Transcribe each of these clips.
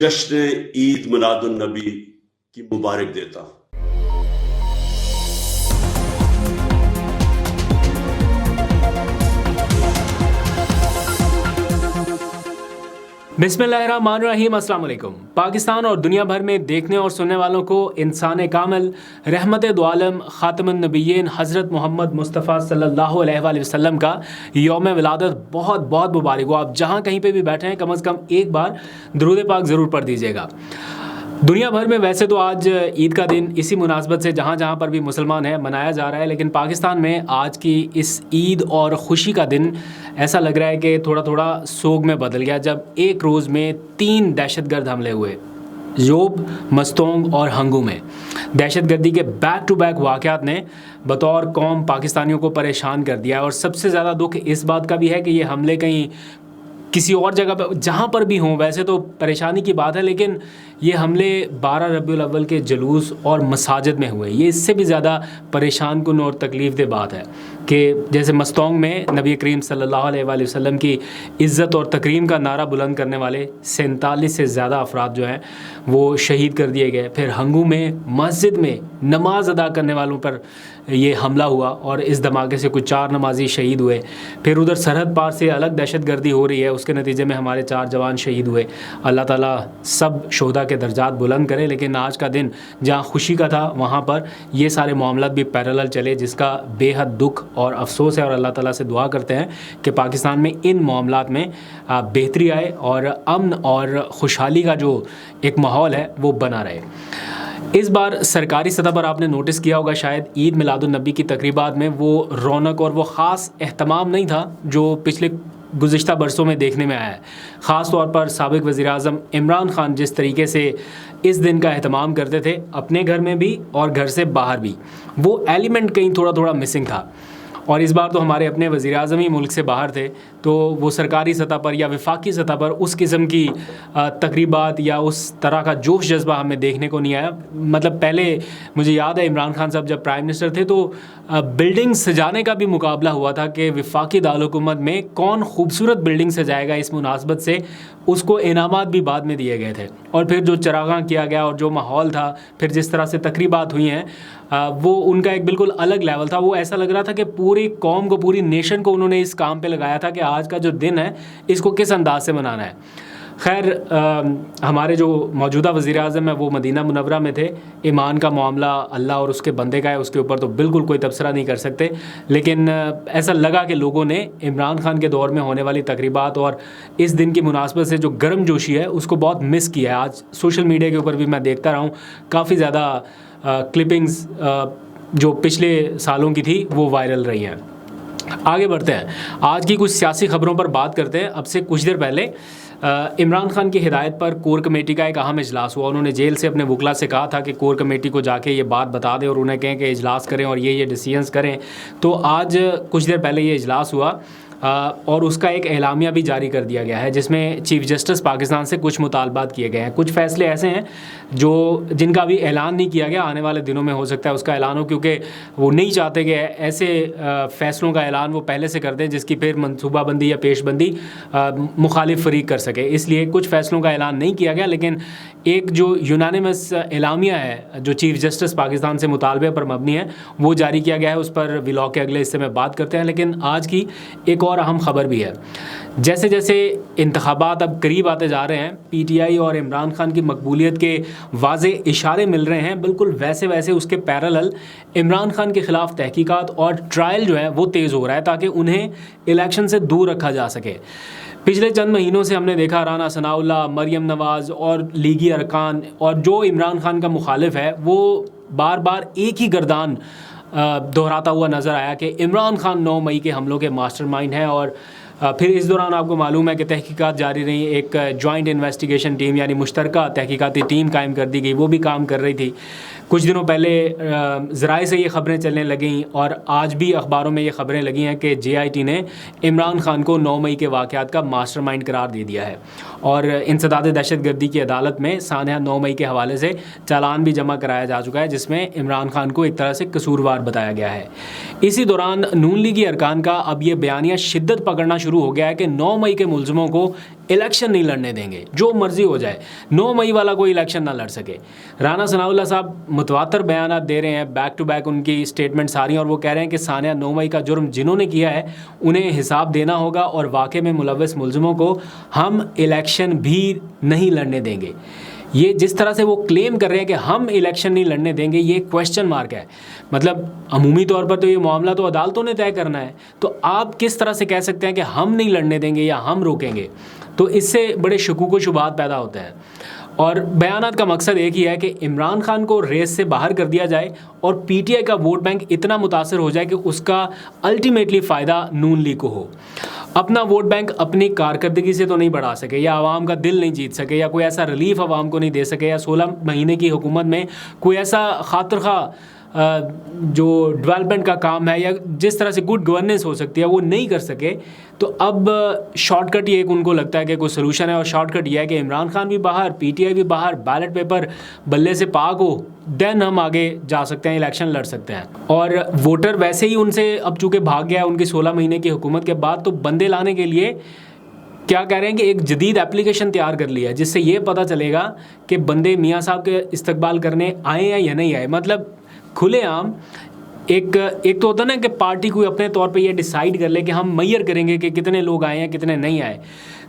جشن عید میلاد النبی کی مبارک دیتا ہوں۔ بسم اللہ الرحمن الرحیم۔ السلام علیکم۔ پاکستان اور دنیا بھر میں دیکھنے اور سننے والوں کو انسان کامل، رحمت دو عالم، خاتم النبیین حضرت محمد مصطفیٰ صلی اللہ علیہ وآلہ وسلم کا یوم ولادت بہت بہت مبارک ہو۔ آپ جہاں کہیں پہ بھی بیٹھے ہیں کم از کم ایک بار درود پاک ضرور پڑھ دیجیے گا۔ دنیا بھر میں ویسے تو آج عید کا دن اسی مناسبت سے جہاں جہاں پر بھی مسلمان ہیں منایا جا رہا ہے، لیکن پاکستان میں آج کی اس عید اور خوشی کا دن ایسا لگ رہا ہے کہ تھوڑا تھوڑا سوگ میں بدل گیا، جب ایک روز میں 3 دہشت گرد حملے ہوئے، یوب، مستونگ اور ہنگو میں۔ دہشت گردی کے بیک ٹو بیک واقعات نے بطور قوم پاکستانیوں کو پریشان کر دیا ہے، اور سب سے زیادہ دکھ اس بات کا بھی ہے کہ یہ حملے کہیں کسی اور جگہ پہ جہاں پر بھی ہوں، ویسے تو پریشانی کی بات ہے، لیکن یہ حملے 12 ربیع الاول کے جلوس اور مساجد میں ہوئے۔ یہ اس سے بھی زیادہ پریشان کن اور تکلیف دہ بات ہے کہ جیسے مستونگ میں نبی کریم صلی اللہ علیہ وآلہ وسلم کی عزت اور تکریم کا نعرہ بلند کرنے والے 47 سے زیادہ افراد جو ہیں وہ شہید کر دیے گئے۔ پھر ہنگو میں مسجد میں نماز ادا کرنے والوں پر یہ حملہ ہوا اور اس دھماکے سے کچھ 4 نمازی شہید ہوئے۔ پھر ادھر سرحد پار سے الگ دہشت گردی ہو رہی ہے، اس کے نتیجے میں ہمارے 4 جوان شہید ہوئے۔ اللہ تعالیٰ سب شہداء کے درجات بلند کرے، لیکن آج کا دن جہاں خوشی کا تھا وہاں پر یہ سارے معاملات بھی پیرالل چلے، جس کا بے حد دکھ اور افسوس ہے، اور اللہ تعالیٰ سے دعا کرتے ہیں کہ پاکستان میں ان معاملات میں بہتری آئے اور امن اور خوشحالی کا جو ایک ماحول ہے وہ بنا رہے۔ اس بار سرکاری سطح پر آپ نے نوٹس کیا ہوگا شاید، عید میلاد النبی کی تقریبات میں وہ رونق اور وہ خاص اہتمام نہیں تھا جو پچھلے گزشتہ برسوں میں دیکھنے میں آیا ہے۔ خاص طور پر سابق وزیر اعظم عمران خان جس طریقے سے اس دن کا اہتمام کرتے تھے اپنے گھر میں بھی اور گھر سے باہر بھی، وہ ایلیمنٹ کہیں تھوڑا تھوڑا مسنگ تھا۔ اور اس بار تو ہمارے اپنے وزیر اعظم ہی ملک سے باہر تھے، تو وہ سرکاری سطح پر یا وفاقی سطح پر اس قسم کی تقریبات یا اس طرح کا جوش جذبہ ہمیں دیکھنے کو نہیں آیا۔ مطلب پہلے مجھے یاد ہے عمران خان صاحب جب پرائم منسٹر تھے تو بلڈنگ سجانے کا بھی مقابلہ ہوا تھا کہ وفاقی دارالحکومت میں کون خوبصورت بلڈنگ سجائے گا، اس مناسبت سے اس کو انعامات بھی بعد میں دیے گئے تھے۔ اور پھر جو چراغاں کیا گیا اور جو ماحول تھا، پھر جس طرح سے تقریبات ہوئی ہیں، وہ ان کا ایک بالکل الگ لیول تھا۔ وہ ایسا لگ رہا تھا کہ پوری قوم کو، پوری نیشن کو انہوں نے اس کام پہ لگایا تھا کہ آج کا جو دن ہے اس کو کس انداز سے منانا ہے۔ خیر، ہمارے جو موجودہ وزیر اعظم ہیں وہ مدینہ منورہ میں تھے۔ ایمان کا معاملہ اللہ اور اس کے بندے کا ہے، اس کے اوپر تو بالکل کوئی تبصرہ نہیں کر سکتے، لیکن ایسا لگا کہ لوگوں نے عمران خان کے دور میں ہونے والی تقریبات اور اس دن کی مناسبت سے جو گرم جوشی ہے اس کو بہت مس کیا ہے۔ آج سوشل میڈیا کے اوپر بھی میں دیکھتا رہا ہوں کافی زیادہ کلپنگز جو پچھلے سالوں کی تھی وہ وائرل رہی ہیں۔ آگے بڑھتے ہیں، آج کی کچھ سیاسی خبروں پر بات کرتے ہیں۔ اب سے کچھ دیر پہلے عمران خان کی ہدایت پر کور کمیٹی کا ایک اہم اجلاس ہوا۔ انہوں نے جیل سے اپنے وکلا سے کہا تھا کہ کور کمیٹی کو جا کے یہ بات بتا دیں اور انہیں کہیں کہ اجلاس کریں اور یہ ڈیسیژنز کریں۔ تو آج کچھ دیر پہلے یہ اجلاس ہوا اور اس کا ایک اعلامیہ بھی جاری کر دیا گیا ہے، جس میں چیف جسٹس پاکستان سے کچھ مطالبات کیے گئے ہیں۔ کچھ فیصلے ایسے ہیں جن کا بھی اعلان نہیں کیا گیا، آنے والے دنوں میں ہو سکتا ہے اس کا اعلان ہو، کیونکہ وہ نہیں چاہتے کہ ایسے فیصلوں کا اعلان وہ پہلے سے کر دیں جس کی پھر منصوبہ بندی یا پیش بندی مخالف فریق کر سکے۔ اس لیے کچھ فیصلوں کا اعلان نہیں کیا گیا، لیکن ایک جو یونانیمس اعلامیہ ہے جو چیف جسٹس پاکستان سے مطالبے پر مبنی ہے وہ جاری کیا گیا ہے۔ اس پر ولاگ کے اگلے حصے میں بات کرتے ہیں، لیکن آج کی ایک اور اہم خبر بھی ہے۔ جیسے جیسے انتخابات اب قریب آتے جا رہے ہیں، پی ٹی آئی اور عمران خان کی مقبولیت کے واضح اشارے مل رہے ہیں، بالکل ویسے ویسے اس کے پیرالل عمران خان کے خلاف تحقیقات اور ٹرائل جو ہے وہ تیز ہو رہا ہے تاکہ انہیں الیکشن سے دور رکھا جا سکے۔ پچھلے چند مہینوں سے ہم نے دیکھا رانا ثناء اللہ، مریم نواز اور لیگی ارکان اور جو عمران خان کا مخالف ہے وہ بار بار ایک ہی گردان دہراتا ہوا نظر آیا کہ عمران خان 9 مئی کے حملوں کے ماسٹر مائنڈ ہیں۔ اور پھر اس دوران آپ کو معلوم ہے کہ تحقیقات جاری رہیں، ایک جوائنٹ انویسٹیگیشن ٹیم یعنی مشترکہ تحقیقاتی ٹیم قائم کر دی گئی، وہ بھی کام کر رہی تھی۔ کچھ دنوں پہلے ذرائع سے یہ خبریں چلنے لگیں اور آج بھی اخباروں میں یہ خبریں لگی ہیں کہ جے آئی ٹی نے عمران خان کو 9 مئی کے واقعات کا ماسٹر مائنڈ قرار دے دیا ہے، اور انسداد دہشت گردی کی عدالت میں سانحہ 9 مئی کے حوالے سے چالان بھی جمع کرایا جا چکا ہے، جس میں عمران خان کو ایک طرح سے قصوروار بتایا گیا ہے۔ اسی دوران نون لیگی ارکان کا اب یہ بیانیہ شدت پکڑنا شروع ہو گیا ہے کہ 9 مئی کے ملزموں کو الیکشن نہیں لڑنے دیں گے، جو مرضی ہو جائے، 9 مئی والا کوئی الیکشن نہ لڑ سکے۔ رانا ثناء اللہ صاحب متواتر بیانات دے رہے ہیں، بیک ٹو بیک ان کی اسٹیٹمنٹس آ رہی ہیں، اور وہ کہہ رہے ہیں کہ ثانیہ 9 مئی کا جرم جنہوں نے کیا ہے انہیں حساب دینا ہوگا، اور واقعے میں ملوث ملزموں کو ہم الیکشن بھی نہیں لڑنے دیں گے۔ یہ جس طرح سے وہ کلیم کر رہے ہیں کہ ہم الیکشن نہیں لڑنے دیں گے، یہ کویشچن مارک ہے۔ مطلب عمومی طور پر تو یہ معاملہ تو عدالتوں نے طے کرنا ہے، تو آپ کس طرح سے کہہ سکتے ہیں کہ ہم نہیں لڑنے دیں گے یا ہم روکیں گے؟ تو اس سے بڑے شکوک و شبہات پیدا ہوتے ہیں، اور بیانات کا مقصد ایک ہی ہے کہ عمران خان کو ریس سے باہر کر دیا جائے اور پی ٹی آئی کا ووٹ بینک اتنا متاثر ہو جائے کہ اس کا الٹیمیٹلی فائدہ نون لیگ کو ہو۔ اپنا ووٹ بینک اپنی کارکردگی سے تو نہیں بڑھا سکے، یا عوام کا دل نہیں جیت سکے، یا کوئی ایسا ریلیف عوام کو نہیں دے سکے، یا 16 مہینے کی حکومت میں کوئی ایسا خاطر خواہ جو ڈیولپمنٹ کا کام ہے یا جس طرح سے گڈ گورننس ہو سکتی ہے وہ نہیں کر سکے، تو اب شارٹ کٹ یہ ایک ان کو لگتا ہے کہ کوئی سلوشن ہے، اور شارٹ کٹ یہ ہے کہ عمران خان بھی باہر، پی ٹی آئی بھی باہر، بیلٹ پیپر بلے سے پاک ہو، دین ہم آگے جا سکتے ہیں، الیکشن لڑ سکتے ہیں۔ اور ووٹر ویسے ہی ان سے اب چونکہ بھاگ گیا ہے ان کی 16 مہینے کی حکومت کے بعد، تو بندے لانے کے لیے کیا کہہ رہے ہیں کہ ایک جدید اپلیکیشن تیار کر لیا ہے، جس سے یہ پتہ چلے گا کہ بندے میاں صاحب کے استقبال کرنے آئے ہیں یا نہیں آئے۔ مطلب کھلے عام ایک تو ہوتا نا کہ پارٹی کو اپنے طور پہ یہ ڈیسائیڈ کر لے کہ ہم میئر کریں گے کہ کتنے لوگ آئے ہیں کتنے نہیں آئے،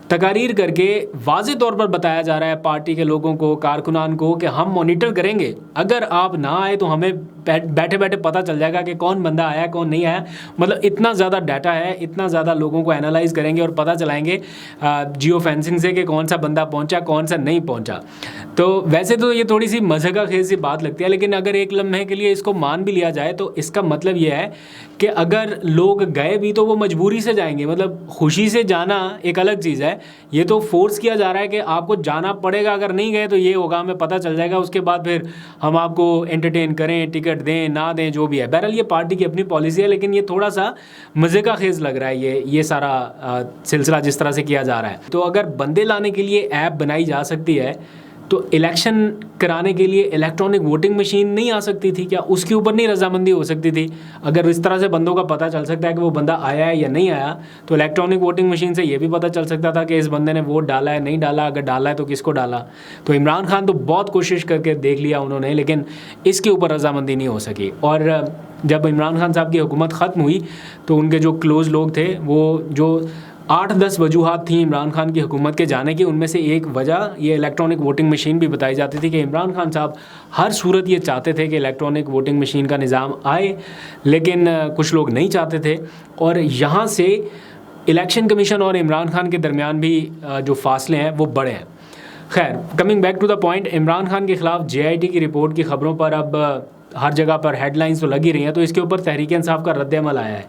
تقاریر کر کے واضح طور پر بتایا جا رہا ہے پارٹی کے لوگوں کو، کارکنان کو، کہ ہم مانیٹر کریں گے، اگر آپ نہ آئے تو ہمیں بیٹھے بیٹھے پتہ چل جائے گا کہ کون بندہ آیا کون نہیں آیا۔ مطلب اتنا زیادہ ڈیٹا ہے، اتنا زیادہ لوگوں کو انالائز کریں گے اور پتہ چلائیں گے جیو فینسنگ سے کہ کون سا بندہ پہنچا کون سا نہیں پہنچا۔ تو ویسے تو یہ تھوڑی سی مضحکہ خیز سی بات لگتی ہے، لیکن اگر ایک لمحے کے لیے اس کو مان بھی لیا جائے تو اس کا مطلب یہ ہے کہ اگر لوگ گئے بھی تو وہ مجبوری سے جائیں گے۔ مطلب خوشی سے جانا ایک الگ چیز ہے، یہ تو فورس کیا جا رہا ہے کہ آپ کو جانا پڑے گا، اگر نہیں گئے تو یہ ہوگا، ہمیں پتہ چل جائے گا، اس کے بعد پھر ہم آپ کو انٹرٹین کریں، ٹکٹ دیں نہ دیں جو بھی ہے۔ بہرحال یہ پارٹی کی اپنی پالیسی ہے، لیکن یہ تھوڑا سا مضحکہ خیز لگ رہا ہے یہ سارا سلسلہ جس طرح سے کیا جا رہا ہے۔ تو اگر بندے لانے کے لیے ایپ بنائی جا سکتی ہے تو الیکشن کرانے کے لیے الیکٹرانک ووٹنگ مشین نہیں آ سکتی تھی کیا؟ اس کے اوپر نہیں رضامندی ہو سکتی تھی؟ اگر اس طرح سے بندوں کا پتہ چل سکتا ہے کہ وہ بندہ آیا ہے یا نہیں آیا، تو الیکٹرانک ووٹنگ مشین سے یہ بھی پتہ چل سکتا تھا کہ اس بندے نے ووٹ ڈالا ہے نہیں ڈالا، اگر ڈالا ہے تو کس کو ڈالا۔ تو عمران خان تو بہت کوشش کر کے دیکھ لیا انہوں نے، لیکن اس کے اوپر رضامندی نہیں ہو سکی۔ اور جب عمران خان صاحب کی حکومت ختم ہوئی تو ان کے جو کلوز لوگ تھے، وہ جو 8-10 وجوہات تھیں عمران خان کی حکومت کے جانے کی، ان میں سے ایک وجہ یہ الیکٹرانک ووٹنگ مشین بھی بتائی جاتی تھی کہ عمران خان صاحب ہر صورت یہ چاہتے تھے کہ الیکٹرانک ووٹنگ مشین کا نظام آئے، لیکن کچھ لوگ نہیں چاہتے تھے، اور یہاں سے الیکشن کمیشن اور عمران خان کے درمیان بھی جو فاصلے ہیں وہ بڑے ہیں۔ خیر، coming back to the point, Imran Khan کے خلاف جے آئی ٹی کی رپورٹ کی خبروں پر اب ہر جگہ پر ہیڈ لائنز تو لگی رہی ہیں، تو اس کے اوپر تحریک انصاف کا رد عمل آیا ہے،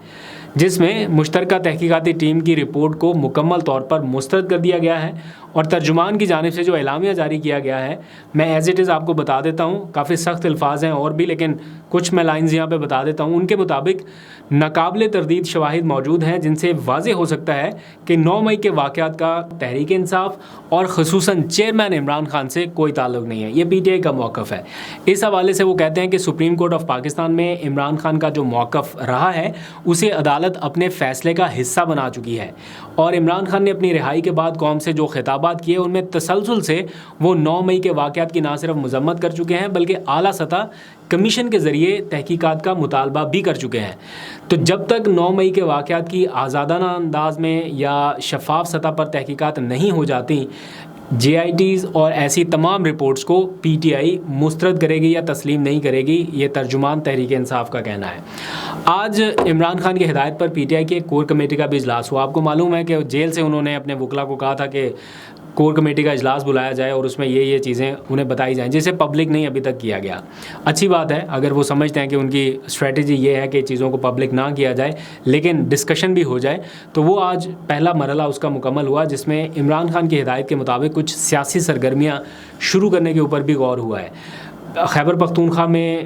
جس میں مشترکہ تحقیقاتی ٹیم کی رپورٹ کو مکمل طور پر مسترد کر دیا گیا ہے، اور ترجمان کی جانب سے جو اعلامیہ جاری کیا گیا ہے، میں ایز اٹ از آپ کو بتا دیتا ہوں، کافی سخت الفاظ ہیں اور بھی، لیکن کچھ میں لائنز یہاں پہ بتا دیتا ہوں۔ ان کے مطابق ناقابل تردید شواہد موجود ہیں جن سے واضح ہو سکتا ہے کہ 9 مئی کے واقعات کا تحریک انصاف اور خصوصاً چیئرمین عمران خان سے کوئی تعلق نہیں ہے، یہ پی ٹی آئی کا موقف ہے۔ اس حوالے سے وہ کہتے ہیں کہ سپریم کورٹ آف پاکستان میں عمران خان کا جو موقف رہا ہے اسے عدالت اپنے فیصلے کا حصہ بنا چکی ہے، اور عمران خان نے اپنی رہائی کے بعد قوم سے جو خطابات کیے ان میں تسلسل سے وہ 9 مئی کے واقعات کی نہ صرف مذمت کر چکے ہیں بلکہ اعلیٰ سطح کمیشن کے ذریعے تحقیقات کا مطالبہ بھی کر چکے ہیں۔ تو جب تک 9 مئی کے واقعات کی آزادانہ انداز میں یا شفاف سطح پر تحقیقات نہیں ہو جاتی، جے آئی ٹیز اور ایسی تمام رپورٹس کو پی ٹی آئی مسترد کرے گی یا تسلیم نہیں کرے گی، یہ ترجمان تحریک انصاف کا کہنا ہے۔ آج عمران خان کی ہدایت پر پی ٹی آئی کی ایک کور کمیٹی کا بھی اجلاس ہوا۔ آپ کو معلوم ہے کہ جیل سے انہوں نے اپنے وکلا کو کہا تھا کہ کور کمیٹی کا اجلاس بلایا جائے اور اس میں یہ چیزیں انہیں بتائی جائیں، جسے پبلک نہیں ابھی تک کیا گیا۔ اچھی بات ہے اگر وہ سمجھتے ہیں کہ ان کی اسٹریٹجی یہ ہے کہ چیزوں کو پبلک نہ کیا جائے لیکن ڈسکشن بھی ہو جائے، تو وہ آج پہلا مرحلہ اس کا مکمل ہوا، جس میں عمران خان کی ہدایت کے مطابق کچھ سیاسی سرگرمیاں شروع کرنے کے اوپر بھی غور ہوا ہے۔ خیبر پختونخوا میں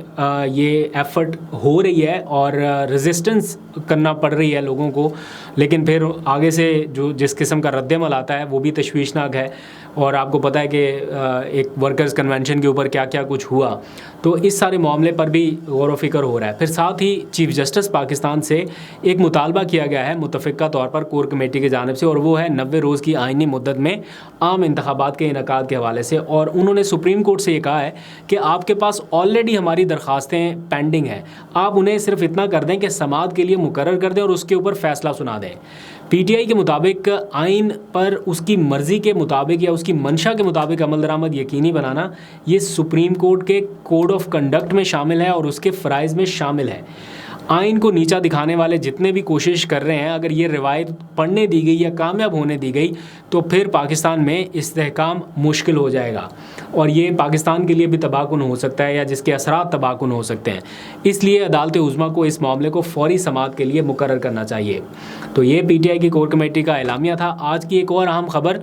یہ ایفرٹ ہو رہی ہے اور ریزسٹنس کرنا پڑ رہی ہے لوگوں کو، لیکن پھر آگے سے جو جس قسم کا رد عمل آتا ہے وہ بھی تشویشناک ہے۔ اور آپ کو پتہ ہے کہ ایک ورکرز کنونشن کے اوپر کیا کیا کچھ ہوا، تو اس سارے معاملے پر بھی غور و فکر ہو رہا ہے۔ پھر ساتھ ہی چیف جسٹس پاکستان سے ایک مطالبہ کیا گیا ہے متفقہ طور پر کور کمیٹی کی جانب سے، اور وہ ہے 90 روز کی آئینی مدت میں عام انتخابات کے انعقاد کے حوالے سے۔ اور انہوں نے سپریم کورٹ سے یہ کہا ہے کہ آپ کے پاس آلریڈی ہماری درخواستیں پینڈنگ ہیں، آپ انہیں صرف اتنا کر دیں کہ سماعت کے لیے مقرر کر دیں اور اس کے اوپر فیصلہ سنا دیں۔ پی ٹی آئی کے مطابق آئین پر اس کی مرضی کے مطابق یا اس کی منشا کے مطابق عمل درآمد یقینی بنانا یہ سپریم کورٹ کے کوڈ آف کنڈکٹ میں شامل ہے اور اس کے فرائض میں شامل ہے۔ آئین کو نیچا دکھانے والے جتنے بھی کوشش کر رہے ہیں، اگر یہ روایت پڑھنے دی گئی یا کامیاب ہونے دی گئی تو پھر پاکستان میں استحکام مشکل ہو جائے گا، اور یہ پاکستان کے لیے بھی تباہ کن ہو سکتا ہے یا جس کے اثرات تباہ کن ہو سکتے ہیں۔ اس لیے عدالت عظمیٰ کو اس معاملے کو فوری سماعت کے لیے مقرر کرنا چاہیے۔ تو یہ پی ٹی آئی کی کور کمیٹی کا اعلامیہ تھا۔ آج کی ایک اور اہم خبر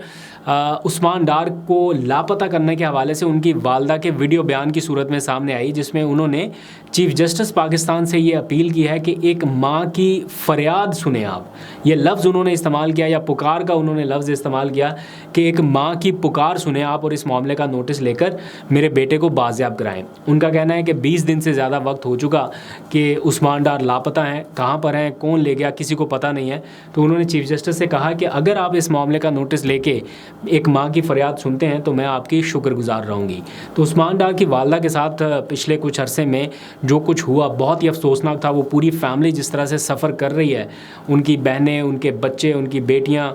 عثمان ڈار کو لاپتہ کرنے کے حوالے سے ان کی والدہ کے ویڈیو بیان کی صورت میں سامنے آئی، جس میں انہوں نے چیف جسٹس پاکستان سے یہ اپیل کی ہے کہ ایک ماں کی فریاد سنیں آپ۔ یہ لفظ انہوں نے استعمال کیا، یا پکار کا انہوں نے لفظ استعمال کیا کہ ایک ماں کی پکار سنیں آپ، اور اس معاملے کا نوٹس لے کر میرے بیٹے کو بازیاب کرائیں۔ ان کا کہنا ہے کہ 20 دن سے زیادہ وقت ہو چکا کہ عثمان ڈار لاپتہ ہیں، کہاں پر ہیں، کون لے گیا، کسی کو پتہ نہیں ہے۔ تو انہوں نے چیف جسٹس سے کہا کہ اگر آپ اس معاملے کا نوٹس لے کے ایک ماں کی فریاد سنتے ہیں تو میں آپ کی شکر گزار رہوں گی۔ تو عثمان ڈار کی والدہ کے ساتھ پچھلے کچھ عرصے میں جو کچھ ہوا بہت ہی افسوسناک تھا۔ وہ پوری فیملی جس طرح سے سفر کر رہی ہے، ان کی بہنیں، ان کے بچے، ان کی بیٹیاں،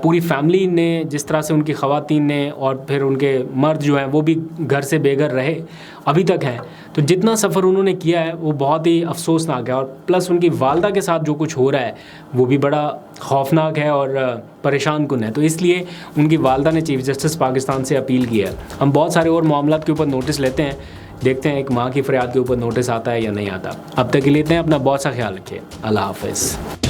پوری فیملی نے جس طرح سے، ان کی خواتین نے، اور پھر ان کے مرد جو ہیں وہ بھی گھر سے بے گھر رہے، ابھی تک ہیں۔ تو جتنا سفر انہوں نے کیا ہے وہ بہت ہی افسوسناک ہے، اور پلس ان کی والدہ کے ساتھ جو کچھ ہو رہا ہے وہ بھی بڑا خوفناک ہے اور پریشان کن ہے۔ تو اس لیے ان کی والدہ نے چیف جسٹس پاکستان سے اپیل کی ہے۔ ہم بہت سارے اور معاملات کے اوپر نوٹس لیتے ہیں، دیکھتے ہیں ایک ماں کی فریاد کے اوپر نوٹس آتا ہے یا نہیں آتا۔ اب تک کے لیے اتنا، اپنا بہت سا خیال رکھیے۔ اللہ حافظ۔